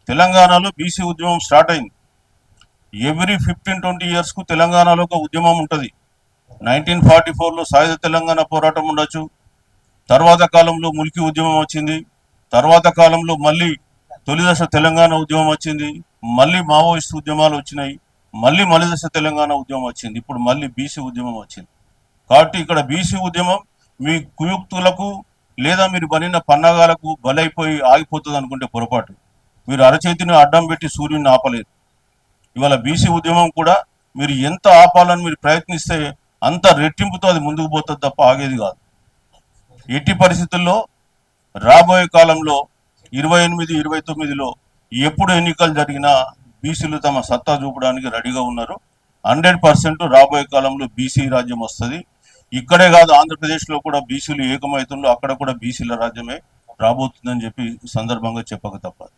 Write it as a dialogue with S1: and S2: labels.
S1: తెలంగాణలో బీసీ ఉద్యమం స్టార్ట్ అయింది. ఎవ్రీ 15-20 ఇయర్స్కు తెలంగాణలో ఒక ఉద్యమం ఉంటుంది. 1944లో సాయుధ తెలంగాణ పోరాటం ఉండొచ్చు. తర్వాత కాలంలో ముల్కీ ఉద్యమం వచ్చింది. తర్వాత కాలంలో మళ్ళీ తొలిదశ తెలంగాణ ఉద్యమం వచ్చింది. మళ్ళీ మావోయిస్ట్ ఉద్యమాలు వచ్చినాయి. మళ్ళీ మలిదశ తెలంగాణ ఉద్యమం వచ్చింది. ఇప్పుడు మళ్ళీ బీసీ ఉద్యమం వచ్చింది. కాబట్టి ఇక్కడ బీసీ ఉద్యమం మీ కుయుక్తులకు లేదా మీరు బనిన పన్నాగాలకు బలైపోయి ఆగిపోతుంది అనుకుంటే పొరపాటు. మీరు అరచేతిని అడ్డం పెట్టి సూర్యుని ఆపలేరు. ఇవాళ బీసీ ఉద్యమం కూడా మీరు ఎంత ఆపాలని మీరు ప్రయత్నిస్తే అంత రెట్టింపుతో అది ముందుకు పోతుంది తప్ప ఆగేది కాదు. ఎట్టి పరిస్థితుల్లో రాబోయే కాలంలో 28-29లో ఎప్పుడు ఎన్నికలు జరిగినా బీసీలు తమ సత్తా చూపడానికి రెడీగా ఉన్నారు. 100% రాబోయే కాలంలో బీసీ రాజ్యం వస్తుంది. ఇక్కడే కాదు, ఆంధ్రప్రదేశ్లో కూడా బీసీలు ఏకమవుతుందో అక్కడ కూడా బీసీల రాజ్యమే రాబోతుందని చెప్పి సందర్భంగా చెప్పక తప్పదు.